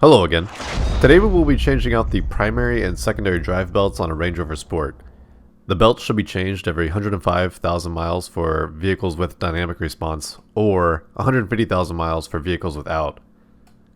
Hello again. Today we will be changing out the primary and secondary drive belts on a Range Rover Sport. The belts should be changed every 105,000 miles for vehicles with dynamic response, or 150,000 miles for vehicles without.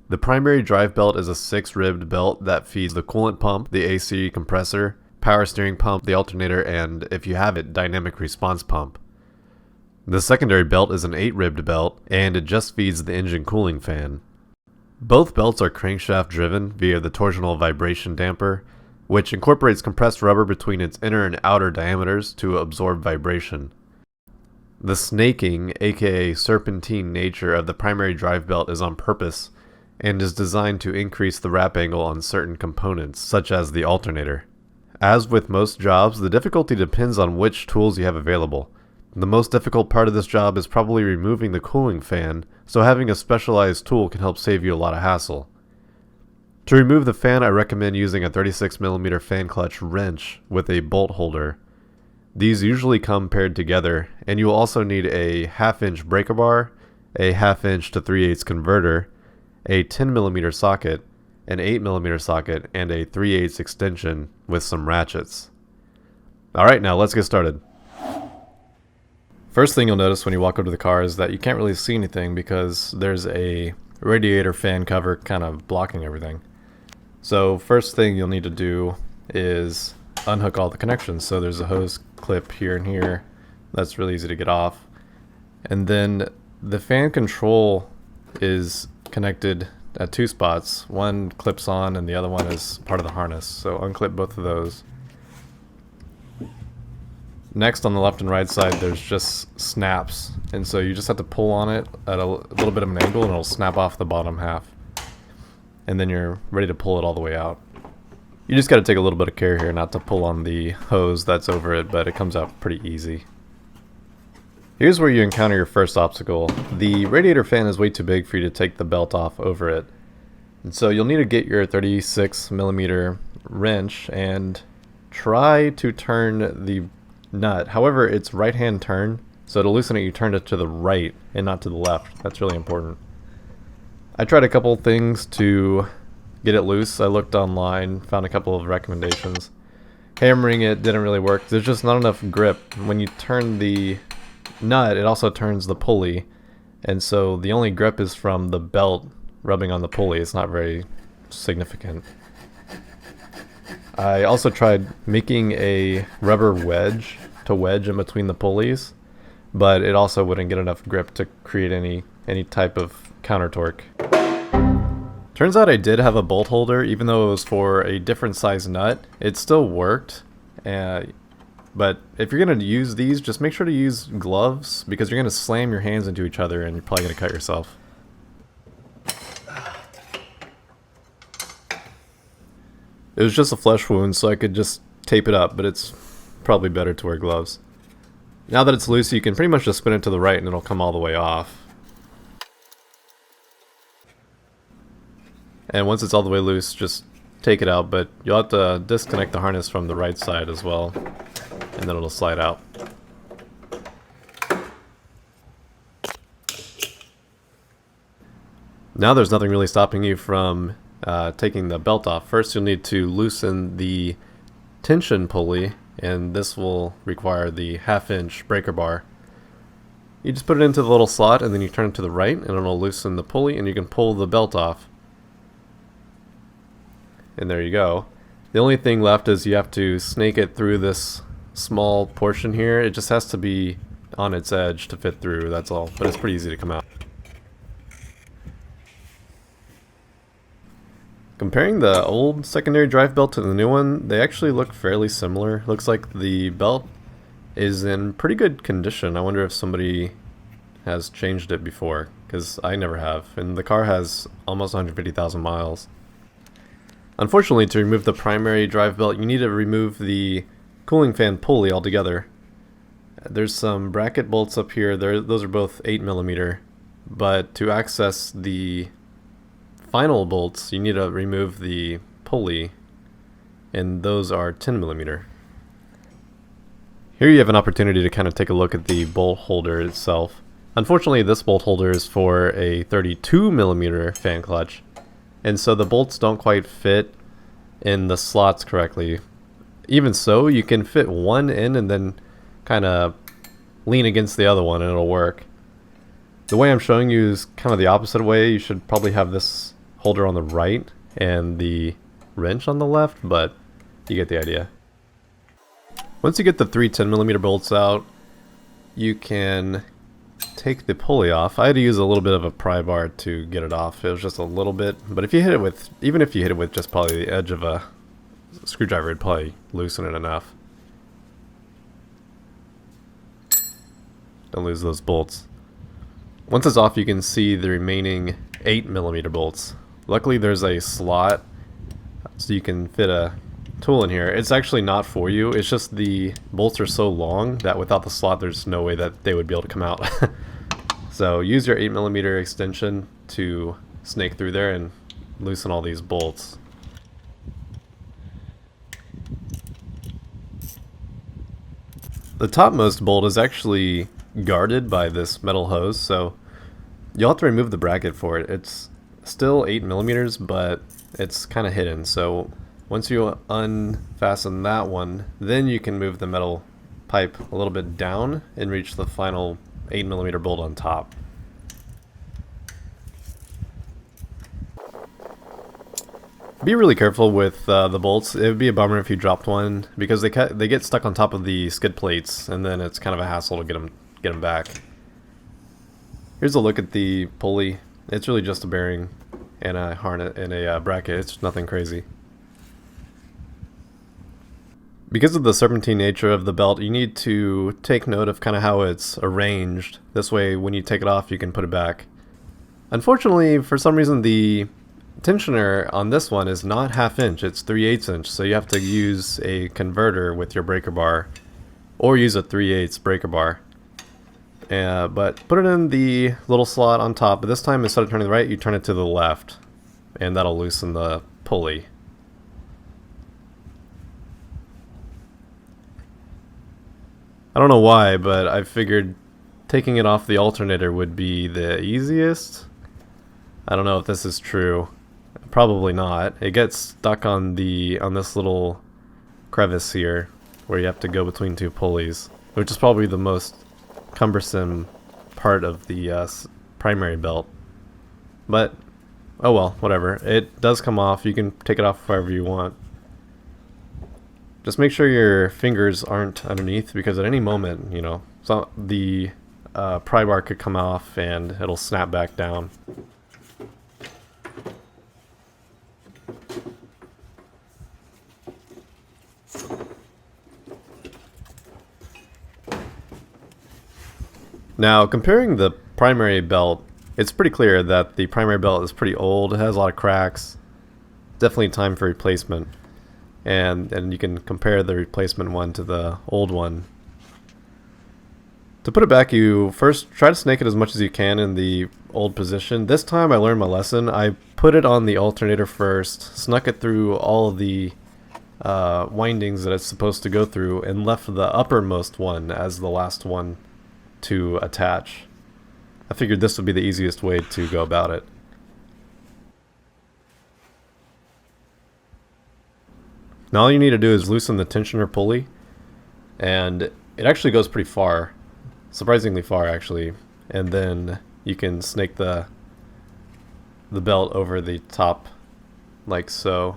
The primary drive belt is a 6-ribbed belt that feeds the coolant pump, the AC compressor, power steering pump, the alternator, and, if you have it, dynamic response pump. The secondary belt is an 8-ribbed belt, and it just feeds the engine cooling fan. Both belts are crankshaft driven via the torsional vibration damper, which incorporates compressed rubber between its inner and outer diameters to absorb vibration. The snaking, aka serpentine nature of the primary drive belt is on purpose and is designed to increase the wrap angle on certain components, such as the alternator. As with most jobs, the difficulty depends on which tools you have available. The most difficult part of this job is probably removing the cooling fan, so having a specialized tool can help save you a lot of hassle. To remove the fan, I recommend using a 36mm fan clutch wrench with a bolt holder. These usually come paired together, and you will also need a 1/2-inch breaker bar, a 1/2-inch to 3/8 converter, a 10mm socket, an 8mm socket, and a 3/8 extension with some ratchets. Alright, now let's get started. First thing you'll notice when you walk up to the car is that you can't really see anything because there's a radiator fan cover kind of blocking everything. So first thing you'll need to do is unhook all the connections. So there's a hose clip here and here. That's really easy to get off. And then the fan control is connected at 2 spots. One clips on and the other one is part of the harness. So unclip both of those. Next, on the left and right side, there's just snaps, and so you just have to pull on it at a little bit of an angle and it'll snap off the bottom half, and then you're ready to pull it all the way out. You just got to take a little bit of care here not to pull on the hose that's over it, but it comes out pretty easy. Here's where you encounter your first obstacle. The radiator fan is way too big for you to take the belt off over it, and so you'll need to get your 36mm wrench and try to turn the nut. However, it's right-hand turn, so to loosen it you turn it to the right and not to the left. That's really important. I tried a couple things to get it loose. I looked online, found a couple of recommendations. Hammering it didn't really work. There's just not enough grip. When you turn the nut, it also turns the pulley, and so the only grip is from the belt rubbing on the pulley. It's not very significant. I also tried making a rubber wedge to wedge in between the pulleys, but it also wouldn't get enough grip to create any type of counter torque. Turns out I did have a bolt holder, even though it was for a different size nut. It still worked, but if you're going to use these, just make sure to use gloves, because you're going to slam your hands into each other and you're probably going to cut yourself. It was just a flesh wound, so I could just tape it up, but it's probably better to wear gloves. Now that it's loose, you can pretty much just spin it to the right and it'll come all the way off. And once it's all the way loose, just take it out, but you'll have to disconnect the harness from the right side as well, and then it'll slide out. Now there's nothing really stopping you from taking the belt off. First you'll need to loosen the tension pulley, and this will require the 1/2-inch breaker bar. You just put it into the little slot and then you turn it to the right and it'll loosen the pulley and you can pull the belt off. And there you go. The only thing left is you have to snake it through this small portion here. It just has to be on its edge to fit through, that's all, but it's pretty easy to come out. Comparing the old secondary drive belt to the new one, they actually look fairly similar. Looks like the belt is in pretty good condition. I wonder if somebody has changed it before, because I never have, and the car has almost 150,000 miles. Unfortunately, to remove the primary drive belt, you need to remove the cooling fan pulley altogether. There's some bracket bolts up here. Those are both 8mm, but to access the final bolts, you need to remove the pulley, and those are 10mm. Here you have an opportunity to kind of take a look at the bolt holder itself. Unfortunately, this bolt holder is for a 32mm fan clutch, and so the bolts don't quite fit in the slots correctly. Even so, you can fit one in and then kind of lean against the other one and it'll work. The way I'm showing you is kind of the opposite way. You should probably have this holder on the right and the wrench on the left, but you get the idea. Once you get the three 10mm bolts out, you can take the pulley off. I had to use a little bit of a pry bar to get it off. It was just a little bit, but if you hit it with, even if you hit it with just probably the edge of a screwdriver, it'd probably loosen it enough. Don't lose those bolts. Once it's off, you can see the remaining 8mm bolts. Luckily there's a slot so you can fit a tool in here. It's actually not for you, it's just the bolts are so long that without the slot there's no way that they would be able to come out. So use your 8mm extension to snake through there and loosen all these bolts. The topmost bolt is actually guarded by this metal hose, so you'll have to remove the bracket for it. It's still 8mm, but it's kind of hidden, so once you unfasten that one, then you can move the metal pipe a little bit down and reach the final 8mm bolt on top. Be really careful with the bolts. It would be a bummer if you dropped one because they get stuck on top of the skid plates, and then it's kind of a hassle to get them back. Here's a look at the pulley. It's really just a bearing and a harness and a bracket. It's nothing crazy. Because of the serpentine nature of the belt, you need to take note of kind of how it's arranged. This way, when you take it off, you can put it back. Unfortunately, for some reason, the tensioner on this one is not 1/2 inch, it's 3/8 inch, so you have to use a converter with your breaker bar, or use a 3/8 breaker bar. But put it in the little slot on top, but this time instead of turning to the right, you turn it to the left, and that'll loosen the pulley. I don't know why, but I figured taking it off the alternator would be the easiest. I don't know if this is true. Probably not. It gets stuck on this little crevice here where you have to go between two pulleys, which is probably the most cumbersome part of the primary belt. But oh well, whatever. It does come off. You can take it off however you want. Just make sure your fingers aren't underneath, because at any moment, you know, so the pry bar could come off and it'll snap back down. Now, comparing the primary belt, it's pretty clear that the primary belt is pretty old. It has a lot of cracks. Definitely time for replacement. And you can compare the replacement one to the old one. To put it back, you first try to snake it as much as you can in the old position. This time I learned my lesson. I put it on the alternator first, snuck it through all of the windings that it's supposed to go through, and left the uppermost one as the last one to attach. I figured this would be the easiest way to go about it. Now all you need to do is loosen the tensioner pulley, and it actually goes pretty far, surprisingly far actually, and then you can snake the belt over the top like so,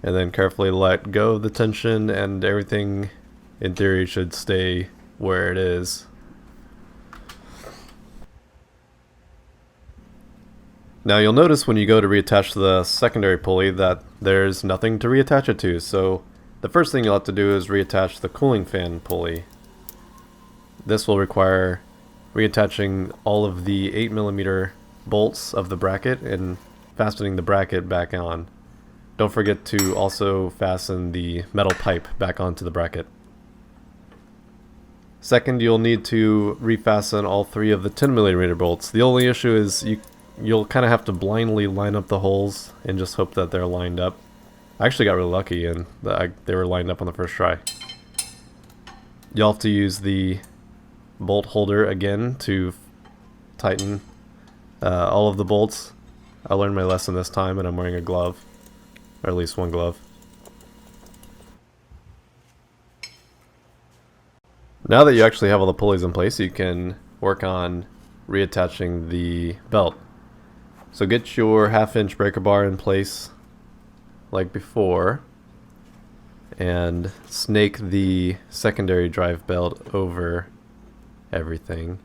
and then carefully let go of the tension, and everything in theory should stay where it is. Now you'll notice when you go to reattach the secondary pulley that there's nothing to reattach it to, so the first thing you'll have to do is reattach the cooling fan pulley. This will require reattaching all of the 8mm bolts of the bracket and fastening the bracket back on. Don't forget to also fasten the metal pipe back onto the bracket. Second, you'll need to refasten all three of the 10mm bolts. The only issue is you'll kind of have to blindly line up the holes and just hope that they're lined up. I actually got really lucky and they were lined up on the first try. You'll have to use the bolt holder again to tighten all of the bolts. I learned my lesson this time and I'm wearing a glove. Or at least one glove. Now that you actually have all the pulleys in place, you can work on reattaching the belt. So get your 1/2-inch breaker bar in place like before and snake the secondary drive belt over everything.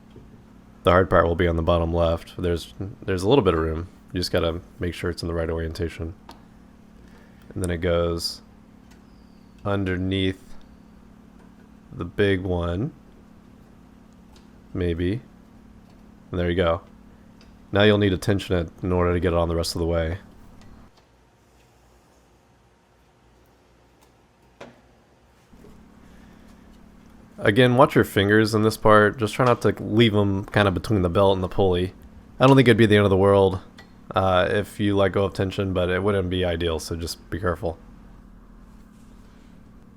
The hard part will be on the bottom left. There's a little bit of room. You just gotta make sure it's in the right orientation. And then it goes underneath the big one, maybe. And there you go. Now you'll need to tension it in order to get it on the rest of the way. Again, watch your fingers in this part. Just try not to leave them kind of between the belt and the pulley. I don't think it'd be the end of the world if you let go of tension, but it wouldn't be ideal, so just be careful.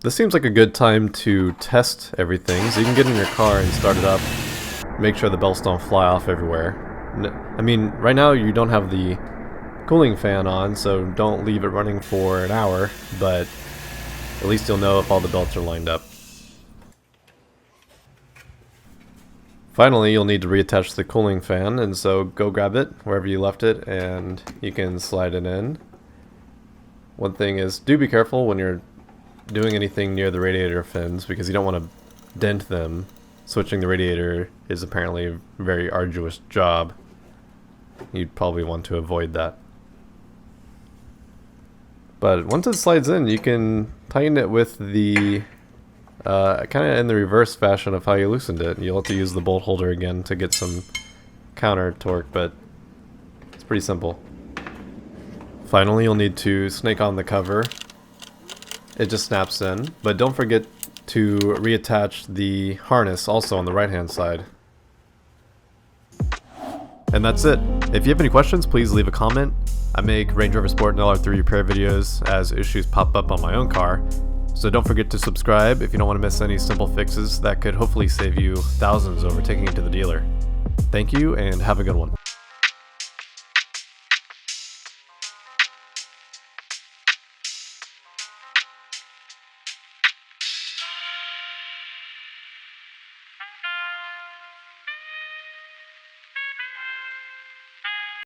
This seems like a good time to test everything, so you can get in your car and start it up. Make sure the belts don't fly off everywhere. I mean, right now you don't have the cooling fan on, so don't leave it running for an hour, but at least you'll know if all the belts are lined up. Finally, you'll need to reattach the cooling fan, and so go grab it wherever you left it and you can slide it in. One thing is, do be careful when you're doing anything near the radiator fins because you don't want to dent them. Switching the radiator is apparently a very arduous job. You'd probably want to avoid that. But once it slides in, you can tighten it with the kind of in the reverse fashion of how you loosened it. You'll have to use the bolt holder again to get some counter torque, but it's pretty simple. Finally, you'll need to snake on the cover. It just snaps in, but don't forget to reattach the harness also on the right hand side. And that's it. If you have any questions, please leave a comment. I make Range Rover Sport and LR3 repair videos as issues pop up on my own car. So don't forget to subscribe if you don't want to miss any simple fixes that could hopefully save you thousands over taking it to the dealer. Thank you and have a good one.